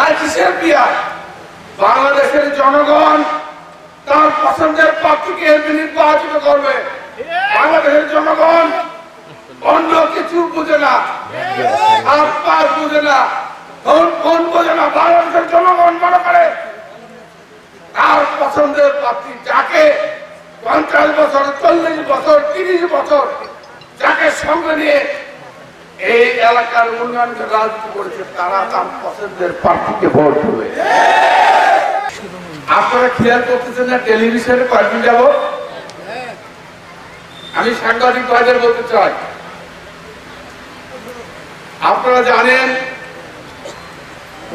তাই কিসের পিয়ার? বাংলাদেশের জনগণ তার পছন্দের প্রার্থীকে নির্বাচিত করবে। বাংলাদেশের জনগণ অন্য কিছু বুঝে না, আর বুঝে না, কোন বোঝে না। বাংলাদেশের জনগণ মনে করে তার পছন্দের প্রার্থী যাকে 50 বছর, 40 বছর, 30 বছর যাকে সঙ্গে নিয়ে এই এলাকার উন্নয়নের রাজনীতি করেছে, তারা তার পছন্দের প্রার্থীকে ভোট দেবে। আপনারা খেয়াল করতেছেন না টেলিভিশনে কয়েকদিন যাব, আমি সাংবাদিক ভাইদের বলতে চাই, আপনারা জানেন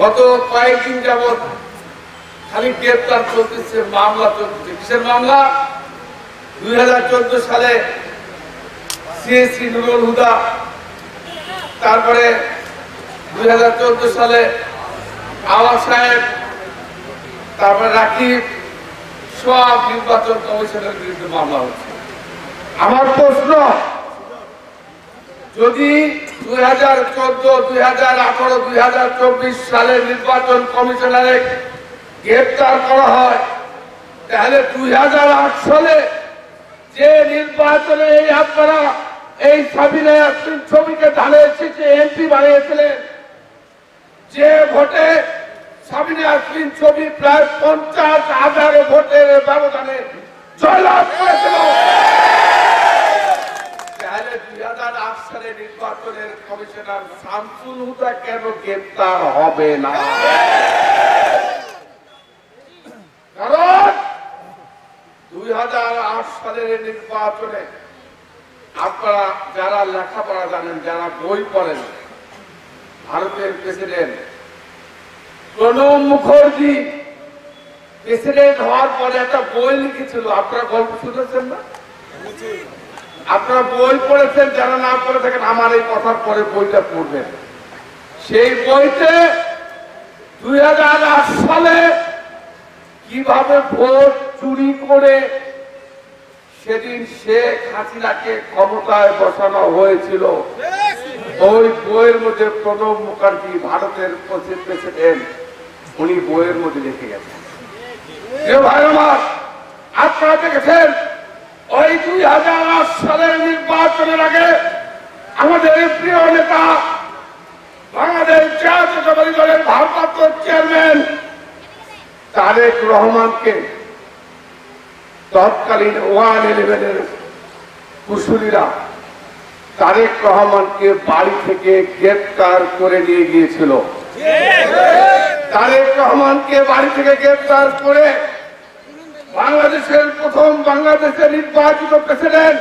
গত কয়েকদিন যাবৎ খালি গ্রেপ্তার চলতেছে, মামলা চলতেছে। কিসের মামলা? 2014 সালে সিএসি নুরুল হুদা, তারপরে 2014 সালে আওয়াজ সাহেব, তারপরে রাকিব, সব নির্বাচন কমিশনের বিরুদ্ধে মামলা হচ্ছে। আমার প্রশ্ন, যদি 2014, 2018, 2024 সালের নির্বাচন কমিশনারে গ্রেপ্তার করা হয়, তাহলে 2008 সালে যে নির্বাচনে এই আপনারা এই সাবিনা ইয়াসমিন ছবিকে ধানের শীষে এমপি বানিয়েছিলেন, যে ভোটে সাবিনা ইয়াসমিন ছবি প্রায় 50,000 ভোটের ব্যবধানে জয়লাভ করেছিল, তাহলে 2008 সালে নির্বাচনের কমিশনার শামসুল হুদা কেন গ্রেপ্তার হবে না? কারণ 2008 সালের নির্বাচনে আপনারা যারা লেখাপড়া জানেন, যারা বই পড়েন, ভারতের প্রেসিডেন্ট প্রণব মুখার্জি প্রেসিডেন্ট হওয়ার পরে একটা বই লিখেছিল, আপনারা গল্প শুনেছেন না? আপনারা বই পড়েছেন, যারা না পড়ে থাকেন আমার এই কথার পরে বইটা পড়বেন। সেই বইতে 2008 সালে কিভাবে ভোট চুরি করে সেদিন শেখ হাসিনাকে ক্ষমতায় বসানো হয়েছিল, ওই বইয়ের মধ্যে প্রণব মুখার্জি, ভারতের প্রেসিডেন্ট, উনি বইয়ের মধ্যে লিখে গেছেন। আপনারা দেখেছেন ওই 2008 সালের নির্বাচনের আগে আমাদের প্রিয় নেতা, বাংলাদেশ জাতীয়তাবাদী দলের ভারপ্রাপ্ত চেয়ারম্যান তারেক রহমানকে তৎকালীন 111-এর কুশলীরা তারেক রহমানকে বাড়ি থেকে গ্রেপ্তার করে নিয়ে গিয়েছিল। তারেক রহমানকে বাড়ি থেকে গ্রেপ্তার করে বাংলাদেশের প্রথম বাংলাদেশের নির্বাচিত প্রেসিডেন্ট,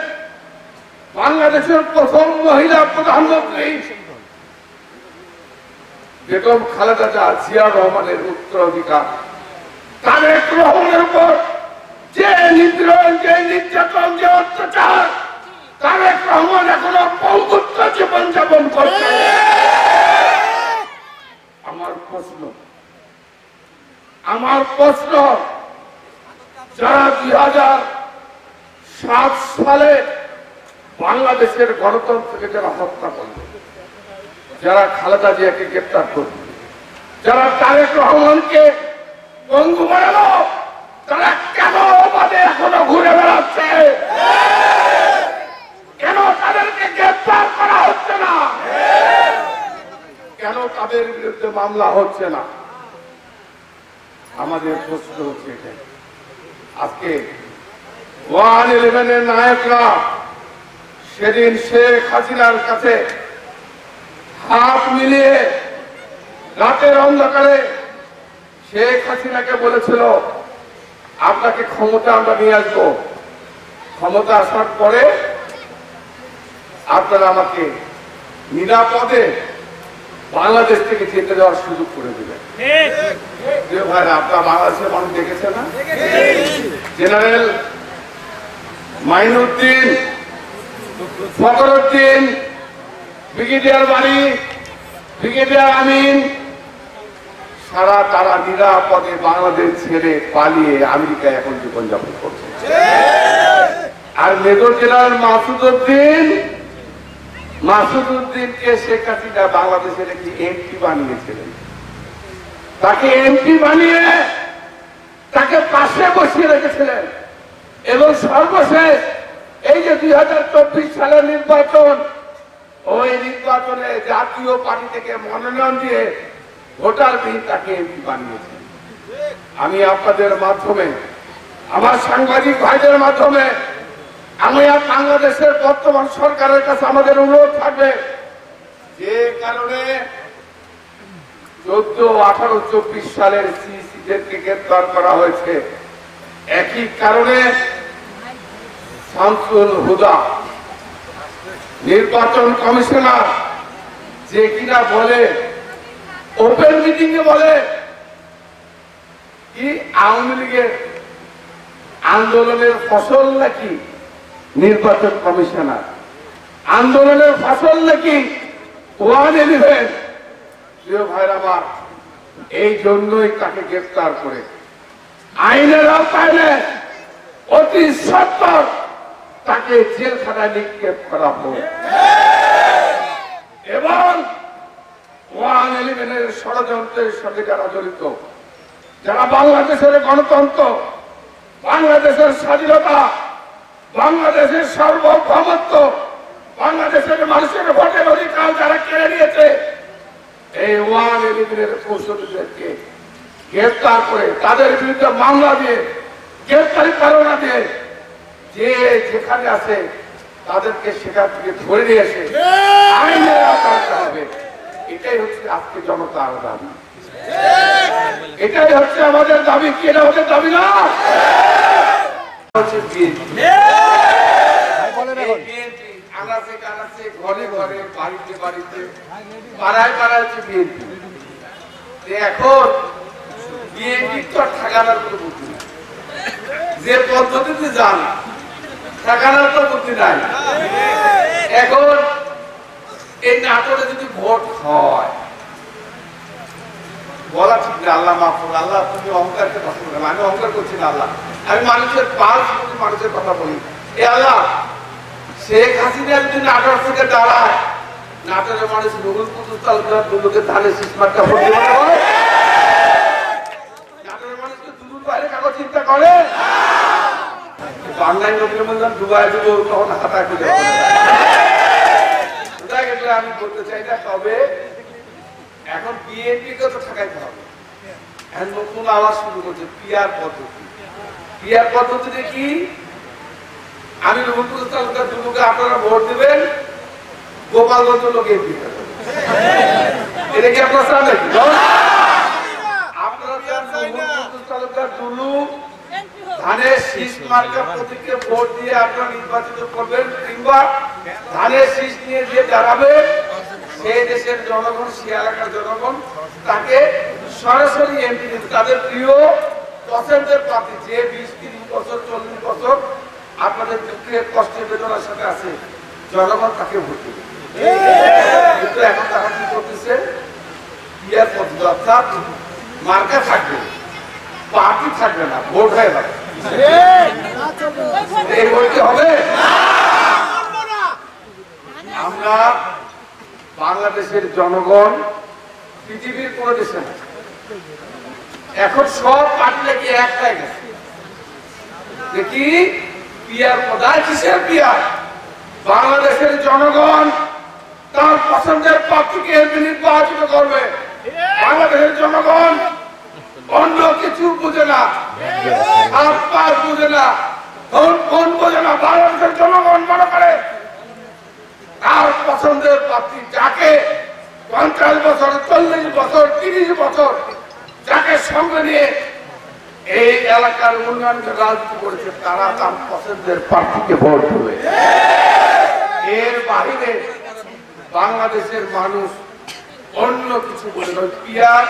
বাংলাদেশের প্রথম মহিলা প্রধানমন্ত্রী বেগম খালেদা জিয়া রহমানের উত্তরাধিকার তারেক রহমানের উপর যে নিপীড়ন, যে নির্যাতন, যে অত্যাচার, তারেক রহমান এখনো পঙ্গুত্ব জীবন যাপন করছে। আমার প্রশ্ন, যারা 2007 সালে বাংলাদেশের গণতন্ত্রকে যারা হত্যা করল, যারা খালেদা জিয়াকে গ্রেপ্তার করল, যারা তারেক রহমানকে পঙ্গু বানালো, তারা কেন বাদে এখনো ঘুরে বেড়াচ্ছে? কেন তাদেরকে গ্রেপ্তার করা হচ্ছে না? কেন তাদের বিরুদ্ধে মামলা হচ্ছে না? আমাদের প্রশ্ন হচ্ছে এটাই। আজকে 111-এর নায়করা সেদিন শেখ হাসিনার কাছে হাত মিলিয়ে রাতের অন্ধকারে শেখ হাসিনাকে বলেছিল, আপনাকে ক্ষমতা আমরা নিয়ে আসবো, ক্ষমতা আসার পরে আপনারা আমাকে নিরাপদে বাংলাদেশ থেকে যেতে যাওয়ার সুযোগ করে দেবেন। ভাই, আপনারা বাংলাদেশের মানুষ দেখেছেন না? জেনারেল মাইনুদ্দিন, ফখরুদ্দিন, ব্রিগেডিয়ার বাড়ি, ব্রিগেডিয়ার আমিন, সারা তারা নিরাপদে বাংলাদেশ ছেড়ে পালিয়ে আমেরিকায় এখন জীবনযাপন করছে। আর মেজর জেনারেল মাসুদ উদ্দিনকে শেখ হাসিনা বাংলাদেশের একটি এমপি বানিয়েছিলেন। তাকে এমপি বানিয়ে তাকে পাশে বসিয়ে রেখেছিলেন এবং সর্বশেষ এই যে 2024 সালের নির্বাচন, ওই নির্বাচনে জাতীয় পার্টি থেকে মনোনয়ন দিয়ে ভোটার বিহীন তাকে এমপি বানিয়েছে। আমি আপনাদের মাধ্যমে, আমার সাংবাদিক ভাইদের মাধ্যমে আমি বাংলাদেশের বর্তমান সরকারের কাছে আমাদের অনুরোধ থাকবে, যে কারণে 14, 18, 24 সালের সিসিদেরকে গ্রেফতার করা হয়েছে, একই কারণে শামসুল হুদা নির্বাচন কমিশনার যে কিনা বলে ওপেন মিটিং এ বলে কি আওয়ামী লীগের আন্দোলনের ফসল নাকি নির্বাচন কমিশনার, আন্দোলনের ফসল নাকি 111। প্রিয় ভাইরা আমার, এই জন্যই তাকে গ্রেফতার করে আইনের আওতায় অতি সত্বর তাকে জেলখানায় নিক্ষেপ করা হোক এবং 111 ষড়যন্ত্রের সঙ্গে যারা জড়িত, যারা বাংলাদেশের গণতন্ত্র, বাংলাদেশের স্বাধীনতা, বাংলাদেশের সার্বভৌমত্ব, বাংলাদেশের মানুষের ভোটের অধিকার যারা কেড়ে নিয়েছে, এই 111 কৌশলীদেরকে গ্রেফতার করে তাদের বিরুদ্ধে মামলা দিয়ে গ্রেফতারি পরোয়ানা দিয়ে যে যেখানে আছে তাদেরকে সেখান থেকে ধরে নিয়ে এসে আইনের আওতায় আনতে হবে। এটাই হচ্ছে আজকে জনতার দাবি, এটাই হচ্ছে আমাদের দাবি। কি এটা আমাদের দাবি না? ঘরে ঘরে বাড়িতে বাড়িতে পাড়ায় পাড়ায় হচ্ছে বিএনপি। এখন বিএনপি তো ঠেকানোর কোনো বুদ্ধি নাই, যে পদ্ধতিতে যান ঠেকানোর তো বুদ্ধি নাই। এখন এই নাটোরে যদি ভোট হয়, বলা ঠিক না, আল্লাহ মাফ করুন, আল্লাহ তুমি অহংকারকে কথা বলেন, আমি অহংকার করছি না আল্লাহ, আমি মানুষের পাঁচ কোটি মানুষের কথা বলি। এ আল্লাহ, শেখ হাসিনা যদি নাটোর থেকে দাঁড়ায়, নাটোরের মানুষ নুরুল কুদ্দুস তালুকদার দুলুকে ধানের শীষ মার্কা ভোট দিবে না? নাটোরের মানুষকে দুলুর বাইরে কাগজ চিন্তা করে বাংলায় নবীর মন্দির ডুবাই দেবো, তখন হাতা খুঁজে আমি বলতে চাই না। তবে এখন বিএনপি কে তো ঠেকাইতে হবে। এখন নতুন আওয়াজ শুরু করছে পিআর পদ্ধতি। পিআর পদ্ধতিতে কি? আমি নুরুল কুদ্দুস তালুকদার দুলুকে আপনারা ভোট দিবেন, গোপালগঞ্জ লোক এমপি করবেন। এটা কি আপনারা চান নাকি? আপনারা চান নুরুল কুদ্দুস তালুকদার দুলু ধানের শীষ মার্কা প্রতীকে ভোট দিয়ে আপনারা নির্বাচিত করবেন, কিংবা ধানের শীষ নিয়ে যে দাঁড়াবে সেই দেশের জনগণ, সে এলাকার জনগণ তাকে সরাসরি এমপি দিতে, তাদের প্রিয় পছন্দের প্রার্থী যে 20-30 বছর 40 বছর আপনাদের দুঃখে কষ্টে বেদনার সাথে আছে, জনগণ তাকে ভোট দেবে। কিন্তু এখন তারা কি করতেছে? ইয়ার পদ্ধতি, অর্থাৎ মার্কা থাকবে, পার্টি থাকবে না, ভোট হয়ে যাবে। এই ভোট কি হবে? আমরা বাংলাদেশের জনগণ পৃথিবীর কোন দেশে না, এখন সব পার্টি নাকি একটাই গেছে। দেখি পিয়ার পদায় কিসের পিয়ার? বাংলাদেশের জনগণ তার পছন্দের প্রার্থীকে এমপি নির্বাচিত করবে। বাংলাদেশের জনগণ অন্য কিছু বুঝে না, হাত পা বুঝে না, ফোন বোঝে না। বাংলাদেশের জনগণ মনে করে তার পছন্দের প্রার্থী যাকে 50 বছর, 40 বছর, 30 বছর যাকে সঙ্গে নিয়ে এই এলাকার উন্নয়নের রাজনীতি করেছে, তারা তার পছন্দের প্রার্থীকে ভোট দেবে। এর বাহিরে বাংলাদেশের মানুষ অন্য কিছু বলে না। পিয়ার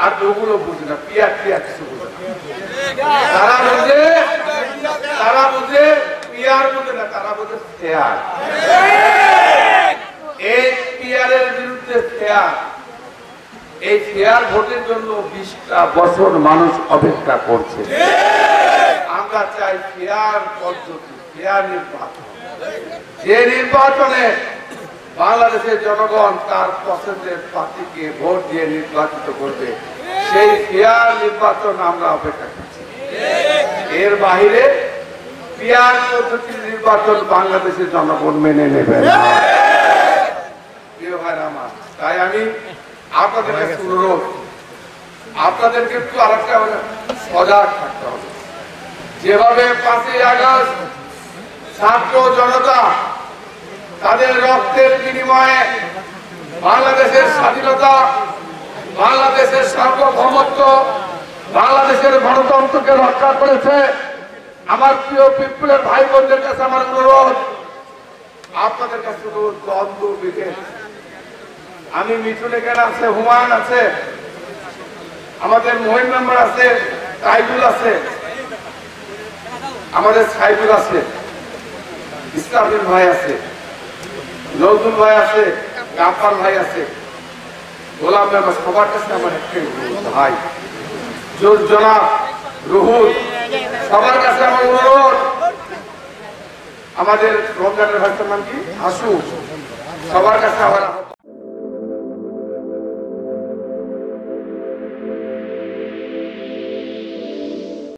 আর ওগুলো বুঝে না, পিয়ার কিছু বুঝে না। তারা বুঝে পিয়ার বুঝে না, তারা বুঝে ফেয়ার। এই পিয়ারের বিরুদ্ধে ফেয়ার, এই ফেয়ার ভোটের জন্য 20টা বছর মানুষ অপেক্ষা করছে। আমরা চাই ফেয়ার পদ্ধতি, ফেয়ার নির্বাচন, যে নির্বাচনে বাংলাদেশের জনগণ তার পছন্দের প্রার্থীকে ভোট দিয়ে নির্বাচিত করবে, সেই ফেয়ার নির্বাচন আমরা অপেক্ষা করছি। এর বাইরে পিয়ার পদ্ধতির নির্বাচন বাংলাদেশের জনগণ মেনে নেবে না। প্রিয় ভাইরা আমার, তাই আমি আপনাদের কাছে অনুরোধ, আপনাদেরকে একটু আরেকটা সজাগ থাকতে হবে। যেভাবে 5ই আগস্ট ছাত্র জনতা তাদের রক্তের বিনিময়ে বাংলাদেশের স্বাধীনতা, বাংলাদেশের সার্বভৌমত্ব, বাংলাদেশের গণতন্ত্রকে রক্ষা করেছে, আমার প্রিয় পিপলের ভাই বোনদের কাছে আমার অনুরোধ, আপনাদের কাছে অনুরোধ, দ্বন্দ্ব বিভেদ, আমি মিঠুন এখানে আছে, হুমায়ুন আছে, আমাদের মহিন মেম্বার আছে, তাইবুল আছে, আমাদের সাইদুল আছে, ইসলামের ভাই আছে, নজরুল ভাই আছে, গাফার ভাই আছে, গোলাম মেম্বার, সবার কাছে আমার একটাই ভাই জনাব রুহুল, সবার কাছে আমার অনুরোধ, আমাদের রমজানের ভাইটার নাম কি হাসু, সবার কাছে আমার